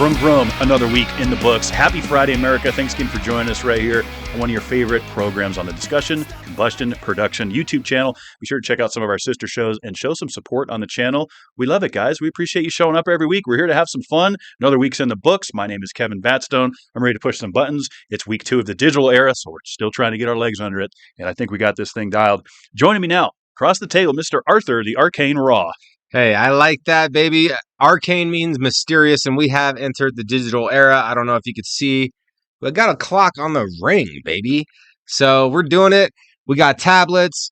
Vroom, vroom, another week in the books. Happy Friday, America. Thanks again for joining us right here on one of your favorite programs on the Discussion, Combustion, Production YouTube channel. Be sure to check out some of our sister shows and show some support on the channel. We love it, guys. We appreciate you showing up every week. We're here to have some fun. Another week's in the books. My name is Kevin Batstone. I'm ready to push some buttons. It's week 2 of the digital era, so we're still trying to get our legs under it, and I think we got this thing dialed. Joining me now, across the table, Mr. Arthur, the Arcane Rawe. Hey, I like that, baby. Arcane means mysterious, and we have entered the digital era. I don't know if you could see. We got a clock on the ring, baby. So we're doing it. We got tablets.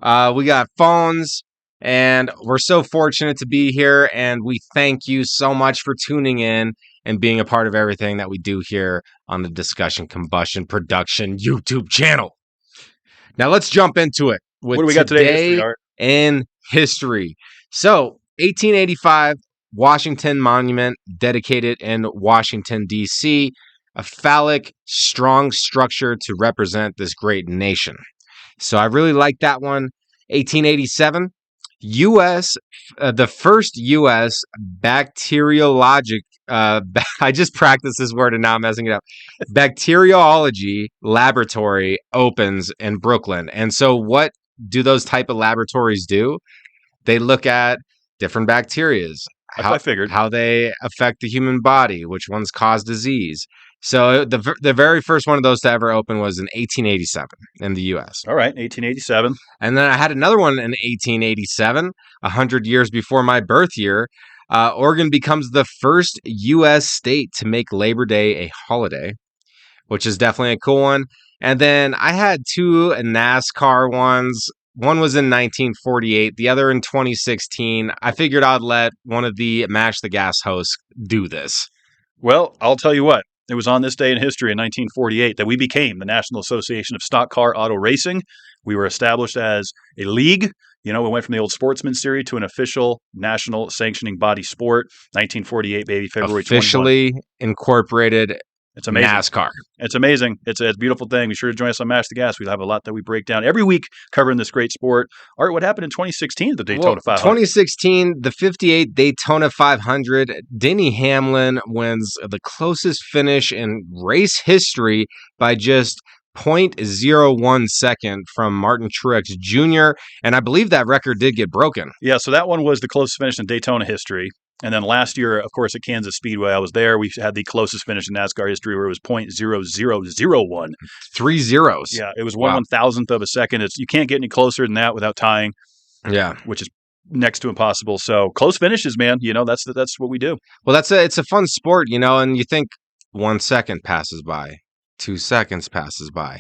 We got phones. And we're so fortunate to be here. And we thank you so much for tuning in and being a part of everything that we do here on the Discussion, Combustion, Production YouTube channel. Now let's jump into it. What do we got today in history? So, 1885, Washington Monument, dedicated in Washington, D.C., a phallic, strong structure to represent this great nation. So, I really like that one. 1887, the first U.S. bacteriologic, I just practiced this word and now I'm messing it up, bacteriology laboratory opens in Brooklyn. And so, what do those type of laboratories do? They look at different bacterias, I figured how they affect the human body, which ones cause disease. So the very first one of those to ever open was in 1887 in the U.S. All right, 1887. And then I had another one in 1887, 100 years before my birth year. Oregon becomes the first U.S. state to make Labor Day a holiday, which is definitely a cool one. And then I had 2 NASCAR ones. One was in 1948, the other in 2016. I figured I'd let one of the Mash the Gas hosts do this. Well, I'll tell you what. It was on this day in history in 1948 that we became the National Association of Stock Car Auto Racing. We were established as a league. You know, we went from the old Sportsman Series to an official national sanctioning body sport. 1948, baby, February 21. Officially incorporated. It's amazing. NASCAR. It's amazing. It's a beautiful thing. Be sure to join us on Mash the Gas. We'll have a lot that we break down every week covering this great sport. Art, what happened in 2016 at the Daytona 500? 2016, the 58 Daytona 500. Denny Hamlin wins the closest finish in race history by just 0.01 second from Martin Truex Jr. And I believe that record did get broken. Yeah, so that one was the closest finish in Daytona history. And then last year, of course, at Kansas Speedway, I was there. We had the closest finish in NASCAR history where it was 0.0001. 3 zeros. Yeah, it was 1/1000th of a second. You can't get any closer than that without tying. Yeah. Which is next to impossible. So close finishes, man. You know, that's what we do. Well, it's a fun sport, you know, and you think 1 second passes by, 2 seconds passes by.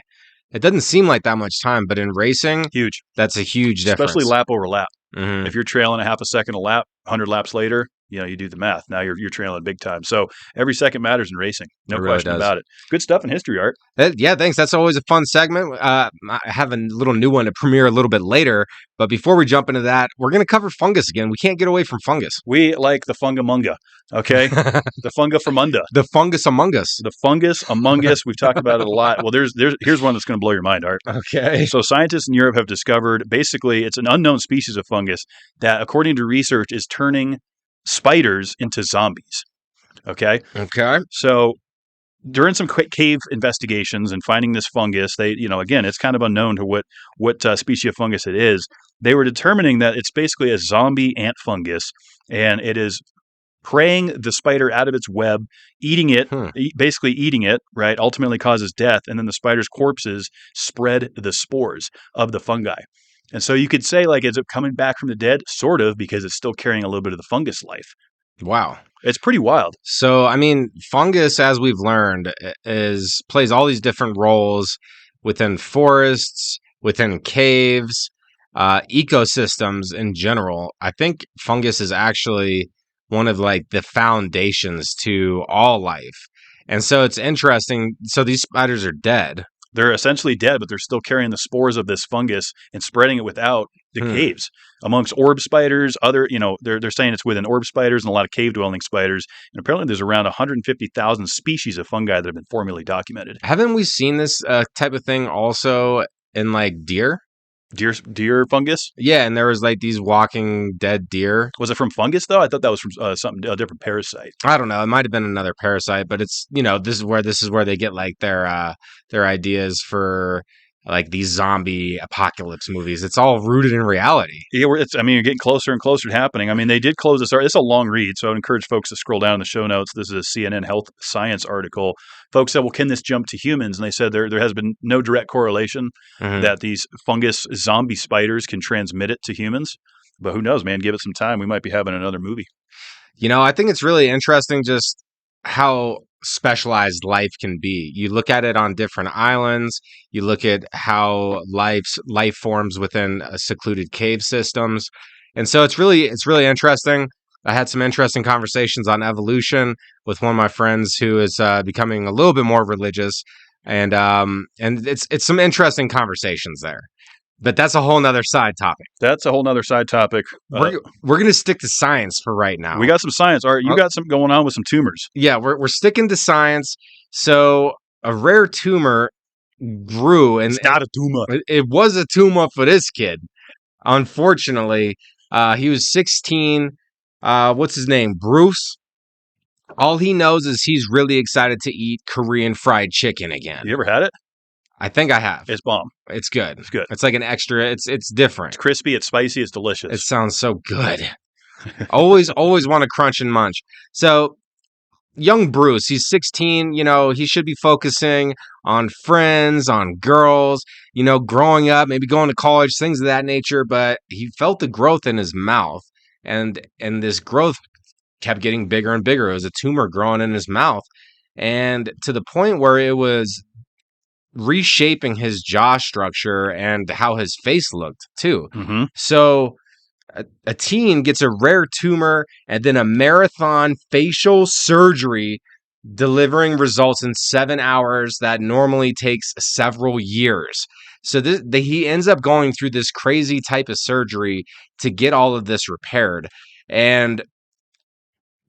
It doesn't seem like that much time, but in racing, huge. That's a huge difference. Especially lap over lap. Mm-hmm. If you're trailing a half a second a lap, 100 laps later, you know, you do the math. Now you're trailing big time. So every second matters in racing. No question about it. Good stuff in history, Art. Yeah, thanks. That's always a fun segment. I have a little new one to premiere a little bit later. But before we jump into that, we're going to cover fungus again. We can't get away from fungus. We like the fungamunga, okay? The funga from unda. The fungus among us. The fungus among us. We've talked about it a lot. Well, here's one that's going to blow your mind, Art. Okay. So scientists in Europe have discovered, basically, it's an unknown species of fungus that, according to research, is turning spiders into zombies. Okay. So during some cave investigations and finding this fungus, they, you know, again, it's kind of unknown to what species of fungus it is. They were determining that it's basically a zombie ant fungus, and it is preying the spider out of its web, eating it, basically eating it, right? Ultimately causes death, and then the spider's corpses spread the spores of the fungi. And so you could say, like, is it coming back from the dead? Sort of, because it's still carrying a little bit of the fungus life. Wow. It's pretty wild. So, I mean, fungus, as we've learned, plays all these different roles within forests, within caves, ecosystems in general. I think fungus is actually one of, like, the foundations to all life. And so it's interesting. So these spiders are dead. They're essentially dead, but they're still carrying the spores of this fungus and spreading it without the caves amongst orb spiders. Other, you know, they're saying it's within orb spiders and a lot of cave dwelling spiders. And apparently there's around 150,000 species of fungi that have been formally documented. Haven't we seen this type of thing also in like deer? Deer fungus? Yeah, and there was like these walking dead deer. Was it from fungus though? I thought that was from a different parasite. I don't know. It might have been another parasite, but it's this is where they get like their ideas for like these zombie apocalypse movies. It's all rooted in reality. Yeah, you're getting closer and closer to happening. I mean, they did close this. It's a long read, so I would encourage folks to scroll down in the show notes. This is a CNN Health Science article. Folks said, well, can this jump to humans? And they said there has been no direct correlation that these fungus zombie spiders can transmit it to humans. But who knows, man? Give it some time. We might be having another movie. I think it's really interesting just how specialized life can be. You look at it on different islands. You look at how life forms within secluded cave systems. And so it's really interesting. I had some interesting conversations on evolution with one of my friends who is becoming a little bit more religious. And it's some interesting conversations there. But that's a whole nother side topic. We're going to stick to science for right now. We got some science. All right, you got something going on with some tumors. Yeah, we're sticking to science. So a rare tumor grew, and it's not a tumor. It was a tumor for this kid. Unfortunately, he was 16. What's his name? Bruce. All he knows is he's really excited to eat Korean fried chicken again. You ever had it? I think I have. It's bomb. It's good. It's good. It's like an extra. It's different. It's crispy. It's spicy. It's delicious. It sounds so good. always want to crunch and munch. So, young Bruce, he's 16. He should be focusing on friends, on girls. Growing up, maybe going to college, things of that nature. But he felt the growth in his mouth, and this growth kept getting bigger and bigger. It was a tumor growing in his mouth, and to the point where it was reshaping his jaw structure and how his face looked too. Mm-hmm. So a teen gets a rare tumor and then a marathon facial surgery delivering results in 7 hours that normally takes several years. So he ends up going through this crazy type of surgery to get all of this repaired. And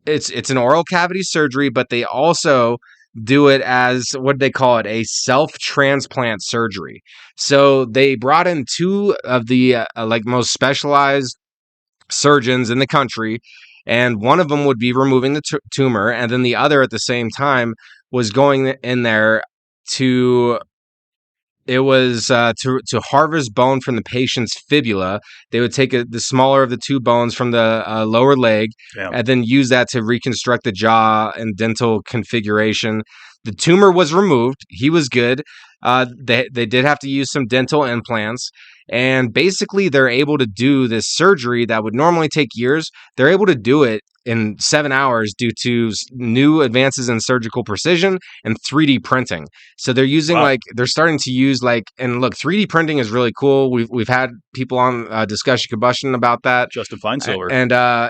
it's an oral cavity surgery, but they also do it as, what they call it, a self-transplant surgery. So they brought in two of the most specialized surgeons in the country, and one of them would be removing the tumor, and then the other at the same time was going in there to harvest bone from the patient's fibula. They would take the smaller of the two bones from the lower leg, and then use that to reconstruct the jaw and dental configuration. The tumor was removed. He was good. They did have to use some dental implants. And basically, they're able to do this surgery that would normally take years. They're able to do it in 7 hours due to new advances in surgical precision and 3D printing. So they're using they're starting to use and look, 3D printing is really cool. We've had people on Discussion Combustion about that. Justin Feinsilver.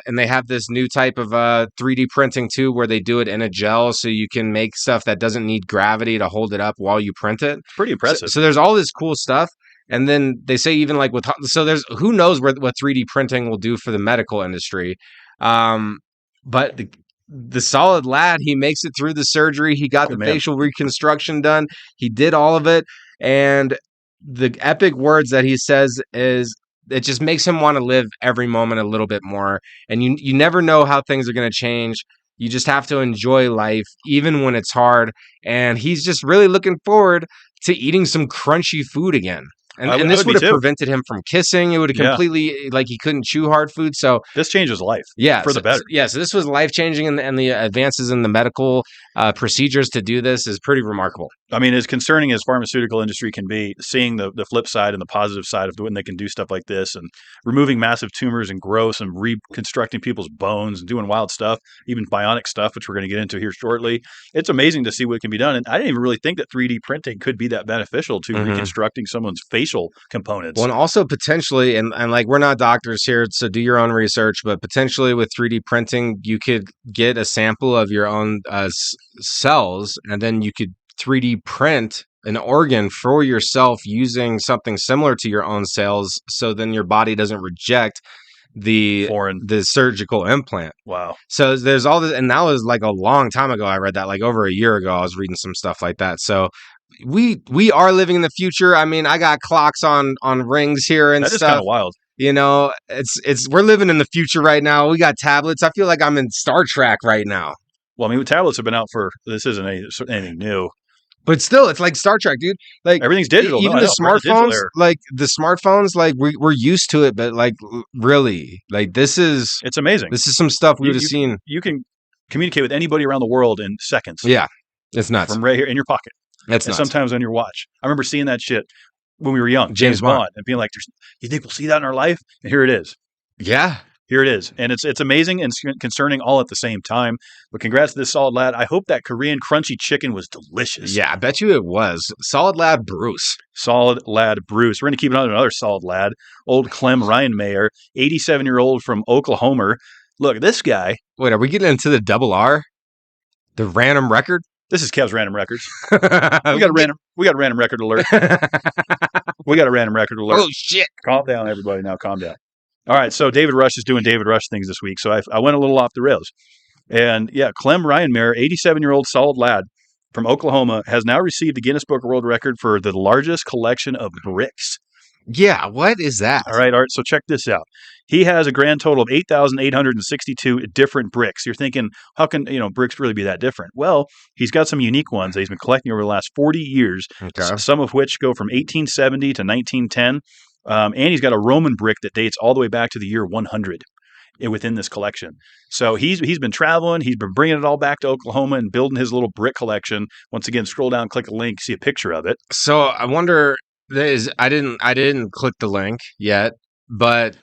And they have this new type of 3D printing too, where they do it in a gel, so you can make stuff that doesn't need gravity to hold it up while you print it. It's pretty impressive. So there's all this cool stuff. And then they say even there's who knows what 3D printing will do for the medical industry. But the solid lad, he makes it through the surgery. He got facial reconstruction done. He did all of it. And the epic words that he says is, it just makes him want to live every moment a little bit more. And you never know how things are going to change. You just have to enjoy life, even when it's hard. And he's just really looking forward to eating some crunchy food again. And this would have prevented him from kissing. It would have completely, he couldn't chew hard food. So this changes life for the better. So this was life-changing, and the advances in the medical procedures to do this is pretty remarkable. I mean, as concerning as pharmaceutical industry can be, seeing the flip side and the positive side of when they can do stuff like this and removing massive tumors and growths and reconstructing people's bones and doing wild stuff, even bionic stuff, which we're going to get into here shortly. It's amazing to see what can be done. And I didn't even really think that 3D printing could be that beneficial to reconstructing someone's facial components. Well, and also potentially, and we're not doctors here, so do your own research, but potentially with 3D printing, you could get a sample of your own cells, and then you could 3D print an organ for yourself using something similar to your own cells, so then your body doesn't reject the surgical implant. Wow. So there's all this, and that was a long time ago. I read that over a year ago. I was reading some stuff like that. So we are living in the future. I mean, I got clocks on rings here and That is stuff. kind of wild. It's we're living in the future right now. We got tablets. I feel like I'm in Star Trek right now. Well, I mean, tablets have been out for, this isn't anything new. But still, it's like Star Trek, dude. Like everything's digital. Even the smartphones, like we're used to it, but like really, like it's amazing. This is some stuff we would have seen. You can communicate with anybody around the world in seconds. Yeah, it's nuts. From right here in your pocket. That's and nuts. Sometimes on your watch. I remember seeing that shit when we were young, James Bond, and being like, "You think we'll see that in our life?" And here it is. Yeah. Here it is. And it's amazing and concerning all at the same time. But congrats to this Solid Lad. I hope that Korean crunchy chicken was delicious. Yeah, I bet you it was. Solid Lad Bruce. Solid Lad Bruce. We're going to keep it on another Solid Lad. Old Clem Ryan Mayer, 87-year-old from Oklahoma. Look, this guy. Wait, are we getting into the double R? The random record? This is Kev's Random Records. We got a random record alert. We got a random record alert. Oh, shit. Calm down, everybody. Now calm down. All right, so David Rush is doing David Rush things this week, so I went a little off the rails. And yeah, Clem Ryan Mayer, 87-year-old solid lad from Oklahoma, has now received the Guinness Book of World Record for the largest collection of bricks. Yeah, what is that? All right, Art, so check this out. He has a grand total of 8,862 different bricks. You're thinking, how can bricks really be that different? Well, he's got some unique ones that he's been collecting over the last 40 years, some of which go from 1870 to 1910. And he's got a Roman brick that dates all the way back to the year 100 within this collection. So he's been traveling. He's been bringing it all back to Oklahoma and building his little brick collection. Once again, scroll down, click a link, see a picture of it. So I wonder, I didn't click the link yet, but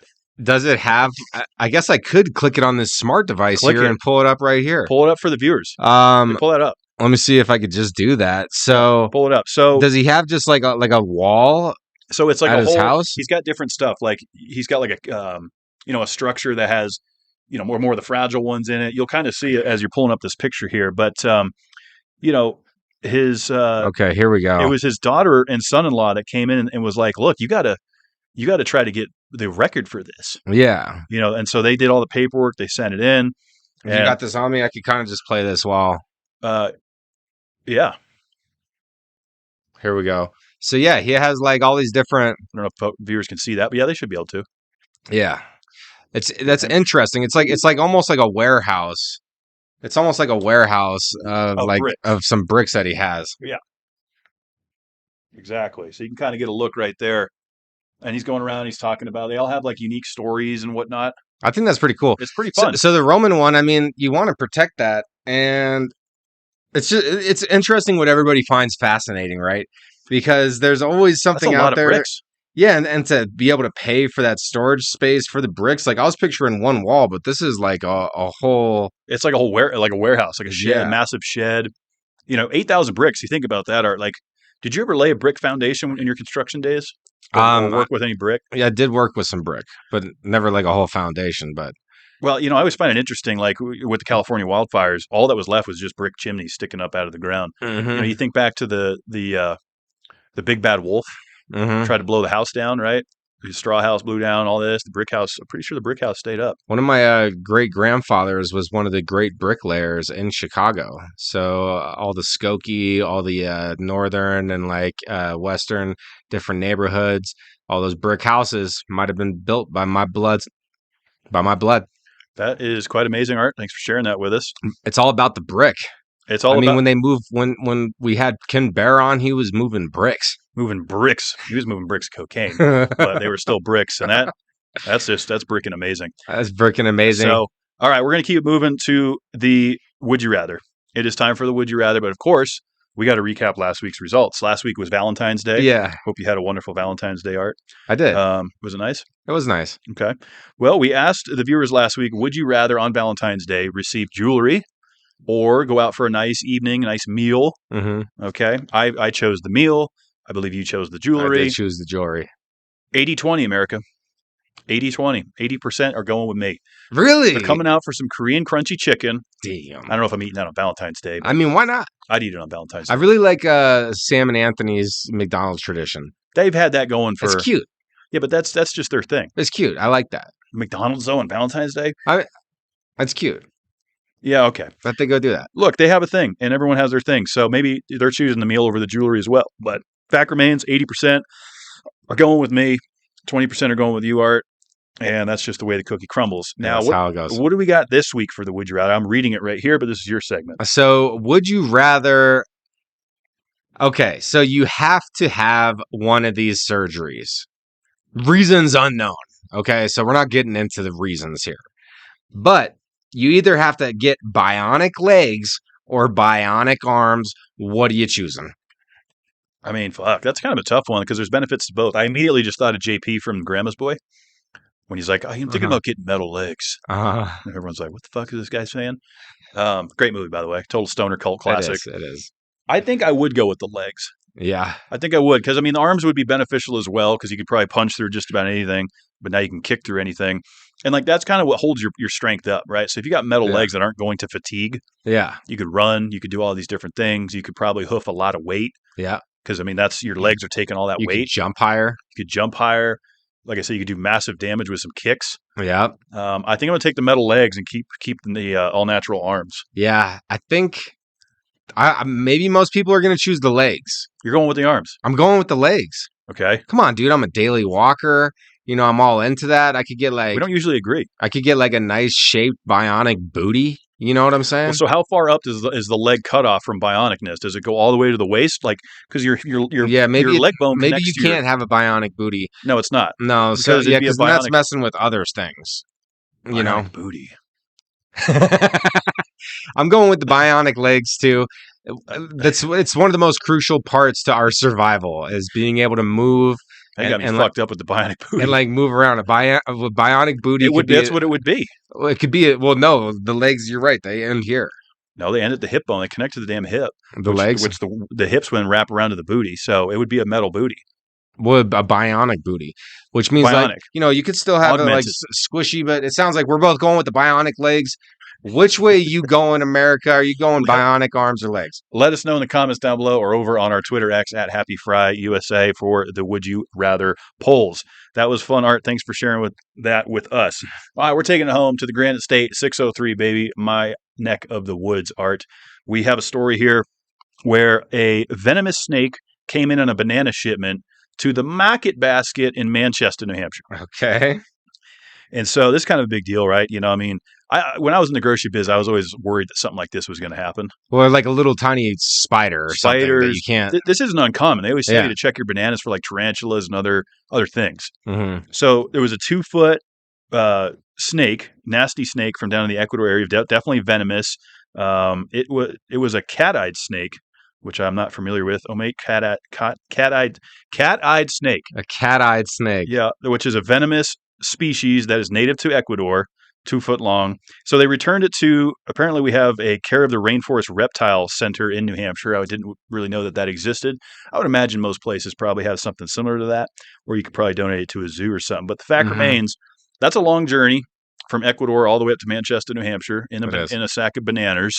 does it have? I guess I could click it on this smart device and pull it up right here. Pull it up for the viewers. Pull that up. Let me see if I could just do that. So pull it up. So does he have just like a wall? So it's like at a whole his house. He's got different stuff. Like he's got like a structure that has more of the fragile ones in it. You'll kind of see it as you're pulling up this picture here. But his okay, here we go. It was his daughter and son-in-law that came in and was like, "Look, you got to try to get the record for this." Yeah. And so they did all the paperwork. They sent it in. If you got this on me, I could kind of just play this while. Yeah. Here we go. So yeah, he has like all these different. I don't know if viewers can see that, but yeah, they should be able to. Yeah, that's interesting. It's like almost like a warehouse. It's almost like a warehouse of some bricks that he has. Yeah, exactly. So you can kind of get a look right there. And he's going around. He's talking about. They all have like unique stories and whatnot. I think that's pretty cool. It's pretty fun. So the Roman one, I mean, you want to protect that, and it's interesting what everybody finds fascinating, right? Because there's always something out there. Bricks. Yeah, and to be able to pay for that storage space for the bricks, like I was picturing one wall, but this is like a whole. It's like a whole warehouse, like a shed, massive shed. 8,000 bricks. You think about that, Art. Like, did you ever lay a brick foundation in your construction days? Or work with any brick? Yeah, I did work with some brick, but never like a whole foundation. But well, I always find it interesting. Like with the California wildfires, all that was left was just brick chimneys sticking up out of the ground. Mm-hmm. You think back to the big bad wolf tried to blow the house down, right? The straw house blew down, all this. The brick house, I'm pretty sure the brick house stayed up. One of my great-grandfathers was one of the great bricklayers in Chicago. So all the Skokie, all the northern and like western different neighborhoods, all those brick houses might have been built by my blood. That is quite amazing, Art. Thanks for sharing that with us. It's all about the brick. It's all when they moved, when we had Ken Bear on, he was moving bricks. Moving bricks. He was moving bricks of cocaine, but they were still bricks. And that's bricking amazing. That's bricking amazing. So, all right, we're going to keep moving to the Would You Rather. It is time for the Would You Rather, but of course, we got to recap last week's results. Last week was Valentine's Day. Yeah. Hope you had a wonderful Valentine's Day, Art. I did. Was it nice? It was nice. Okay. Well, we asked the viewers last week, would you rather on Valentine's Day receive jewelry or go out for a nice evening, a nice meal? Mm-hmm. Okay. I chose the meal. I believe you chose the jewelry. I did choose the jewelry. 80-20, America. 80-20. 80% are going with me. Really? They're coming out for some Korean crunchy chicken. Damn. I don't know if I'm eating that on Valentine's Day. I mean, why not? I'd eat it on Valentine's Day. I really like Sam and Anthony's McDonald's tradition. They've had that going for... It's cute. Yeah, but that's just their thing. It's cute. I like that. McDonald's, though, on Valentine's Day? That's cute. Yeah, okay. Let they go do that. Look, they have a thing, and everyone has their thing. So maybe they're choosing the meal over the jewelry as well. But fact remains, 80% are going with me, 20% are going with you, Art, and that's just the way the cookie crumbles. Yeah, Now, that's how it goes. what do we got this week for the Would You Rather? I'm reading it right here, but this is your segment. So, would you rather? Okay, so you have to have one of these surgeries. Reasons unknown. Okay, so we're not getting into the reasons here. But you either have to get bionic legs or bionic arms. What are you choosing? I mean, fuck, that's kind of a tough one because there's benefits to both. I immediately just thought of JP from Grandma's Boy when he's like, I'm thinking about getting metal legs. And everyone's like, what the fuck is this guy saying? Great movie, by the way. Total stoner cult classic. It is. I think I would go with the legs. Yeah. I think I would because, I mean, the arms would be beneficial as well because you could probably punch through just about anything, but now you can kick through anything. And, like, that's kind of what holds your strength up, right? So if you got metal legs that aren't going to fatigue, you could run, you could do all these different things. You could probably hoof a lot of weight. Yeah. Because, I mean, that's your legs are taking all that weight. You could jump higher. You could jump higher. Like I said, you could do massive damage with some kicks. Yeah. I think I'm going to take the metal legs and keep the all-natural arms. Yeah. I think maybe most people are going to choose the legs. You're going with the arms. I'm going with the legs. Okay. Come on, dude. I'm a daily walker. You know, I'm all into that. I could get like... We don't usually agree. I could get like a nice shaped bionic booty. You know what I'm saying? Well, so how far up is the leg cut off from bionicness? Does it go all the way to the waist? Like, because your leg bone. Maybe you can't have a bionic booty. No, it's not. No, because that's messing with other things. You know, booty. I'm going with the bionic legs too. It's one of the most crucial parts to our survival is being able to move. I got me fucked up with the bionic booty. And like move around. A bionic booty. That's what it would be. It could be. No, the legs. You're right. They end here. No, they end at the hip bone. They connect to the damn hip. Legs, which the hips then wrap around to the booty. So it would be a metal booty. Well, a bionic booty, which means like you could still have it like squishy, but it sounds like we're both going with the bionic legs. Which way you going, America? Are you going bionic arms or legs? Let us know in the comments down below or over on our Twitter X at HappyFryUSA for the Would You Rather polls. That was fun, Art. Thanks for sharing that with us. All right, we're taking it home to the Granite State 603, baby. My neck of the woods, Art. We have a story here where a venomous snake came in on a banana shipment to the market basket in Manchester, New Hampshire. Okay. And so this is kind of a big deal, right? You know, I mean, when I was in the grocery biz, I was always worried that something like this was going to happen. Or like a little tiny spider or something that you can't. This isn't uncommon. They always say to check your bananas for like tarantulas and other things. Mm-hmm. So there was a 2-foot snake, nasty snake from down in the Ecuador area, definitely venomous. It was a cat-eyed snake, which I'm not familiar with. Cat-eyed snake. A cat-eyed snake. Yeah, which is a venomous species that is native to Ecuador, 2 foot long. So they returned it to, apparently we have a Care of the Rainforest Reptile Center in New Hampshire. I didn't really know that existed. I would imagine most places probably have something similar to that, or you could probably donate it to a zoo or something. But the fact remains, that's a long journey from Ecuador all the way up to Manchester, New Hampshire in a sack of bananas.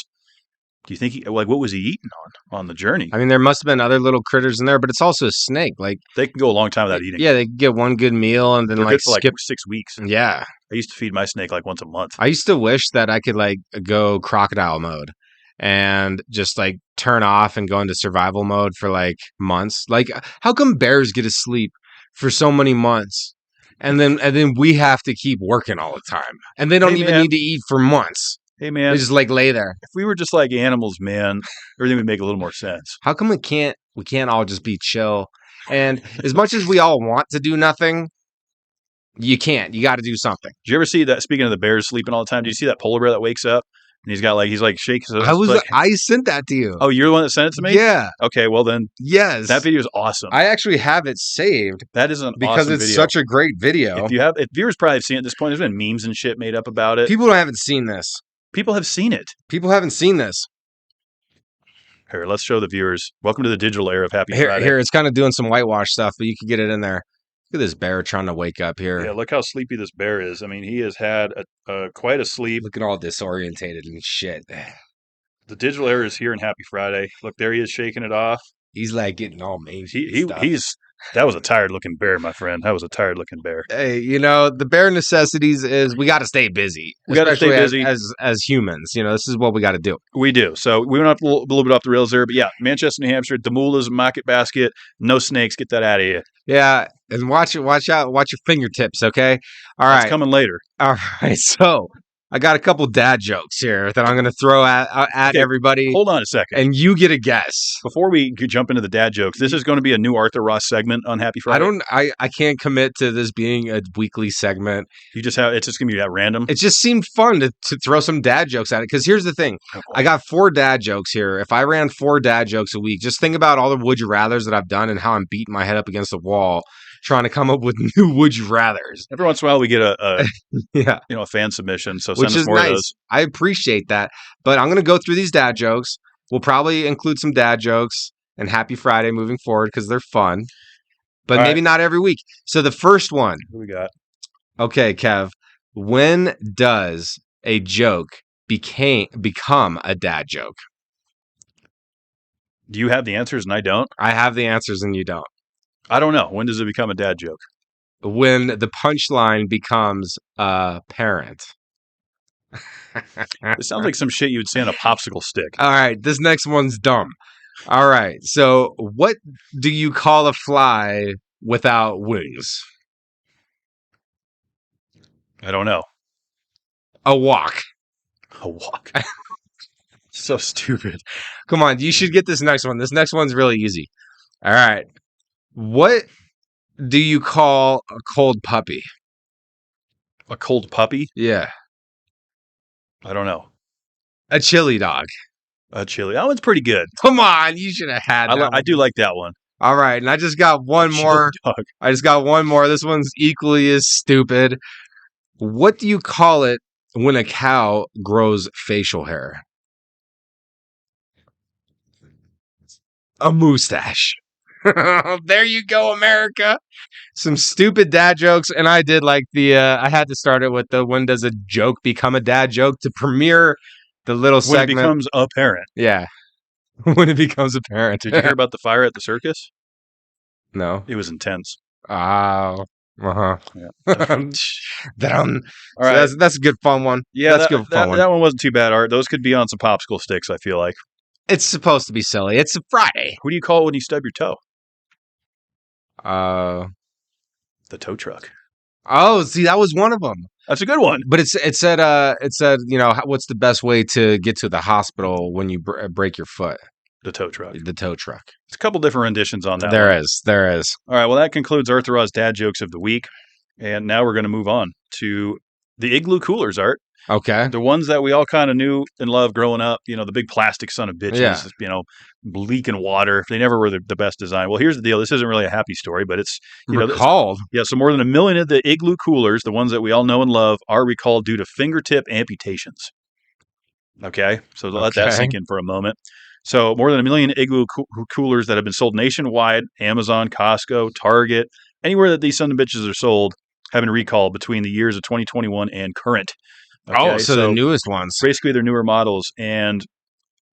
Do you think what was he eating on the journey? I mean, there must have been other little critters in there, but it's also a snake. Like they can go a long time without eating. Yeah, they can get one good meal and then skip 6 weeks. Yeah, I used to feed my snake like once a month. I used to wish that I could like go crocodile mode and just like turn off and go into survival mode for like months. Like, how come bears get to sleep for so many months, and then we have to keep working all the time, and they don't even need to eat for months? Hey, man. They just like lay there. If we were just like animals, man, everything would make a little more sense. How come we can't all just be chill? And as much as we all want to do nothing, you can't. You got to do something. Did you ever see that? Speaking of the bears sleeping all the time, do you see that polar bear that wakes up and he's like shaking? I sent that to you. Oh, you're the one that sent it to me? Yeah. Okay, well then. Yes. That video is awesome. I actually have it saved. That is because it's video. Such a great video. If viewers probably have seen it at this point, there's been memes and shit made up about it. People haven't seen this. People have seen it. People haven't seen this. Here, let's show the viewers. Welcome to the digital era of Happy Friday. Here, it's kind of doing some whitewash stuff, but you can get it in there. Look at this bear trying to wake up here. Yeah, look how sleepy this bear is. I mean, he has had quite a sleep. Looking all disorientated and shit. The digital era is here in Happy Friday. Look, there he is shaking it off. He's like getting all mangy. That was a tired looking bear, my friend. That was a tired looking bear. Hey, the bare necessities is we got to stay busy. We got to stay busy as humans. This is what we got to do. We do. So we went up a little bit off the rails there, but yeah, Manchester, New Hampshire, Damula's Market Basket. No snakes. Get that out of here. Yeah, and watch out. Watch your fingertips. Okay. All right. It's coming later. All right. So I got a couple dad jokes here that I'm going to throw at everybody. Hold on a second. And you get a guess. Before we jump into the dad jokes, this is going to be a new Arthur Ross segment on Happy Friday. I can't commit to this being a weekly segment. It's just going to be at random. It just seemed fun to throw some dad jokes at it. Because here's the thing. I got 4 dad jokes here. If I ran 4 dad jokes a week, just think about all the would you rathers that I've done and how I'm beating my head up against the wall trying to come up with new would you rathers. Every once in a while we get a fan submission, so send us more of those. I appreciate that. But I'm going to go through these dad jokes. We'll probably include some dad jokes and Happy Friday moving forward because they're fun. But maybe not every week. So the first one. Who we got? Okay, Kev. When does a joke become a dad joke? Do you have the answers and I don't? I have the answers and you don't. I don't know. When does it become a dad joke? When the punchline becomes parent. It sounds like some shit you would say on a popsicle stick. All right. This next one's dumb. All right. So what do you call a fly without wings? I don't know. A walk. A walk. So stupid. Come on. You should get this next one. This next one's really easy. All right. What do you call a cold puppy? A cold puppy? Yeah. I don't know. A chili dog. A chili. That one's pretty good. Come on. You should have had that. I do like that one. All right. And I just got one more. I just got one more. This one's equally as stupid. What do you call it when a cow grows facial hair? A mustache. There you go, America. Some stupid dad jokes, and I did like I had to start it with the when does a joke become a dad joke to premiere the little segment. When it becomes apparent. Yeah. When it becomes apparent. Did you hear about the fire at the circus? No. It was intense. Oh. Uh-huh. Yeah. All right. So that's a good fun one. Yeah, that's a good fun one. That one wasn't too bad, Art. Those could be on some popsicle sticks, I feel like. It's supposed to be silly. It's a Friday. Who do you call it when you stub your toe? The tow truck. Oh, see, that was one of them. That's a good one. But it said what's the best way to get to the hospital when you break your foot? The tow truck. The tow truck. There's a couple different renditions on that. There is. All right, well, that concludes Arthur Ross dad jokes of the week. And now we're going to move on to the igloo coolers, Art. Okay. The ones that we all kind of knew and loved growing up, the big plastic son of bitches, leaking water. They never were the best design. Well, here's the deal. This isn't really a happy story, but it's recalled. So more than 1 million of the igloo coolers, the ones that we all know and love, are recalled due to fingertip amputations. Okay. So let that sink in for a moment. So more than 1 million igloo coolers that have been sold nationwide, Amazon, Costco, Target, anywhere that these son of bitches are sold, have been recalled between the years of 2021 and current. Okay, so the newest ones. Basically, they're newer models, and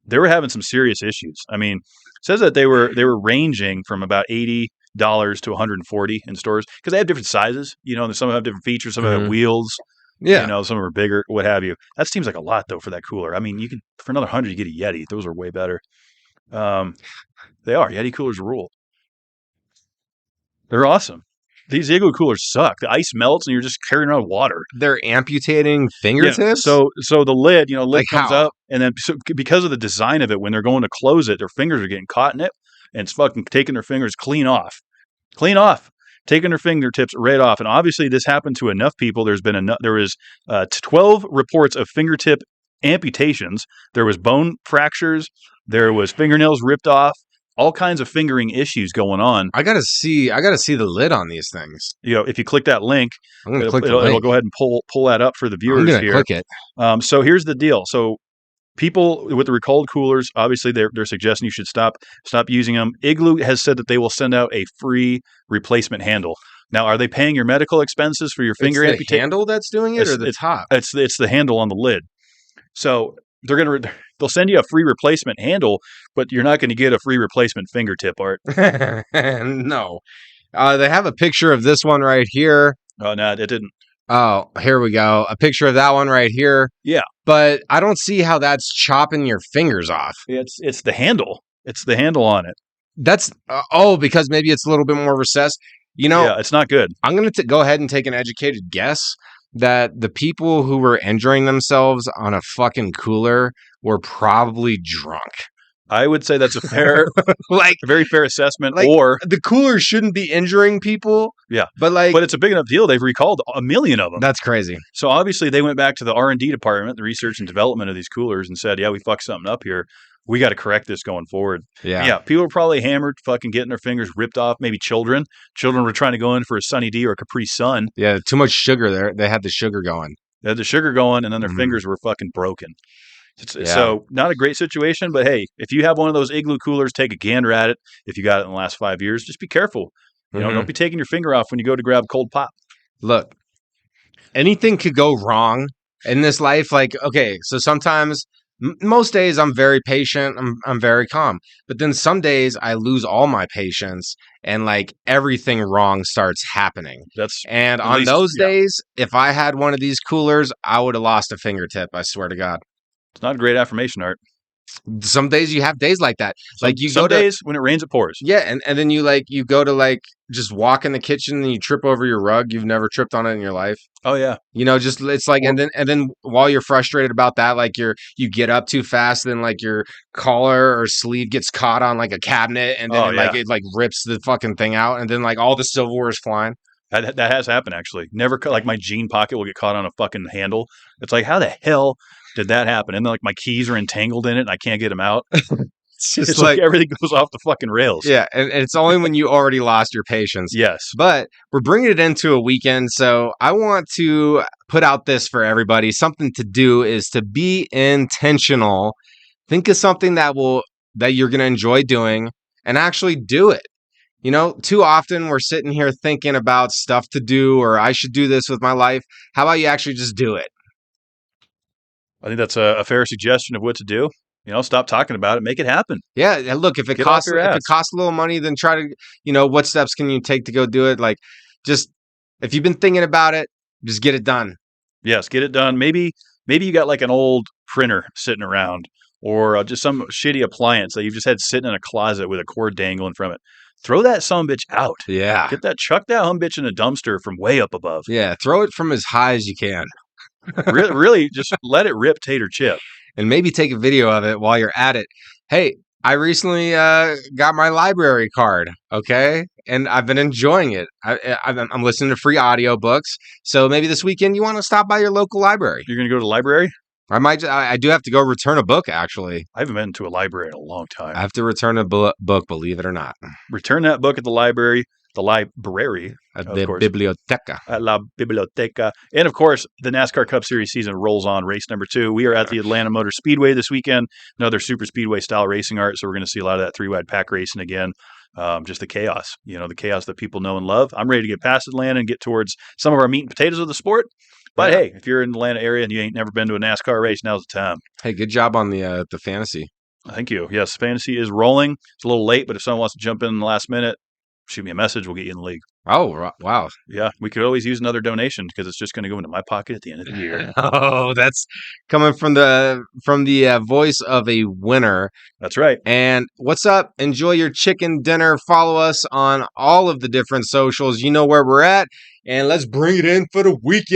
they were having some serious issues. I mean, it says that they were ranging from about $80 to $140 in stores because they have different sizes. Some have different features, some have wheels. Yeah, some are bigger, what have you. That seems like a lot though for that cooler. I mean, you can for another $100 you get a Yeti. Those are way better. They are Yeti coolers rule. They're awesome. These igloo coolers suck. The ice melts and you're just carrying around water. They're amputating fingertips? Yeah, so the lid, lid comes how? up, and then because of the design of it, when they're going to close it, their fingers are getting caught in it, and it's fucking taking their fingers clean off. Taking their fingertips right off. And obviously this happened to enough people. There was 12 reports of fingertip amputations. There was bone fractures. There was fingernails ripped off. All kinds of fingering issues going on. I gotta see the lid on these things. If you click that link, it'll go ahead and pull that up for the viewers I'm gonna here. Click it. So here's the deal. So people with the recalled coolers, obviously they're suggesting you should stop using them. Igloo has said that they will send out a free replacement handle. Now, are they paying your medical expenses for your finger amputation? The handle that's doing it, or the top? It's the handle on the lid. So they'll send you a free replacement handle, but you're not going to get a free replacement fingertip, Art. No. They have a picture of this one right here. Oh, no, it didn't. Oh, here we go. A picture of that one right here. Yeah. But I don't see how that's chopping your fingers off. It's the handle. It's the handle on it. That's, because maybe it's a little bit more recessed. Yeah, it's not good. I'm going to go ahead and take an educated guess that the people who were injuring themselves on a fucking cooler were probably drunk. I would say that's a fair, a very fair assessment. Or the cooler shouldn't be injuring people. Yeah, but it's a big enough deal. They've recalled 1 million of them. That's crazy. So obviously they went back to the R&D department, the research and development of these coolers, and said, "Yeah, we fucked something up here. We got to correct this going forward." Yeah. People were probably hammered, fucking getting their fingers ripped off. Maybe children were trying to go in for a Sunny D or a Capri Sun. Yeah, too much sugar there. They had the sugar going. They had the sugar going, and then their fingers were fucking broken. So not a great situation, but hey, if you have one of those Igloo coolers, take a gander at it. If you got it in the last 5 years, just be careful. Don't be taking your finger off when you go to grab cold pop. Look, anything could go wrong in this life. Okay, so sometimes, most days I'm very patient. I'm very calm. But then some days I lose all my patience and everything wrong starts happening. And on those days, if I had one of these coolers, I would have lost a fingertip. I swear to God. It's not a great affirmation, Art. Some days you have days like that. Some days when it rains, it pours. Yeah, and then you go to just walk in the kitchen and you trip over your rug. You've never tripped on it in your life. Oh yeah. And then while you're frustrated about that, you get up too fast, then your collar or sleeve gets caught on a cabinet, and then it rips the fucking thing out, and then all the silverware is flying. That has happened actually. Never my jean pocket will get caught on a fucking handle. It's how the hell did that happen? And then my keys are entangled in it and I can't get them out. It's just everything goes off the fucking rails. Yeah, and it's only when you already lost your patience. Yes. But we're bringing it into a weekend, so I want to put out this for everybody. Something to do is to be intentional. Think of something that you're going to enjoy doing and actually do it. Too often we're sitting here thinking about stuff to do, or I should do this with my life. How about you actually just do it? I think that's a fair suggestion of what to do. Stop talking about it, make it happen. Yeah, look, if it costs a little money, then try to, what steps can you take to go do it? Just if you've been thinking about it, just get it done. Yes, get it done. Maybe you got an old printer sitting around, or just some shitty appliance that you've just had sitting in a closet with a cord dangling from it. Throw that sumbitch out. Yeah. Chuck that humbitch in a dumpster from way up above. Yeah, throw it from as high as you can. Really, just let it rip tater chip. And maybe take a video of it while you're at it. Hey, I recently got my library card, okay? And I've been enjoying it. I'm listening to free audiobooks. So maybe this weekend you want to stop by your local library. You're going to go to the library? I do have to go return a book, actually. I haven't been to a library in a long time. I have to return a book, believe it or not. Return that book at the library. The library. At the biblioteca. At la biblioteca. And of course, the NASCAR Cup Series season rolls on. Race number 2. We are at the Atlanta Motor Speedway this weekend. Another super speedway style racing art. So we're going to see a lot of that 3-wide pack racing again. Just the chaos. The chaos that people know and love. I'm ready to get past Atlanta and get towards some of our meat and potatoes of the sport. But hey, if you're in the Atlanta area and you ain't never been to a NASCAR race, now's the time. Hey, good job on the fantasy. Thank you. Yes, fantasy is rolling. It's a little late, but if someone wants to jump in the last minute, shoot me a message. We'll get you in the league. Oh, wow. Yeah, we could always use another donation because it's just going to go into my pocket at the end of the year. Oh, that's coming from the voice of a winner. That's right. And what's up? Enjoy your chicken dinner. Follow us on all of the different socials. You know where we're at. And let's bring it in for the weekend.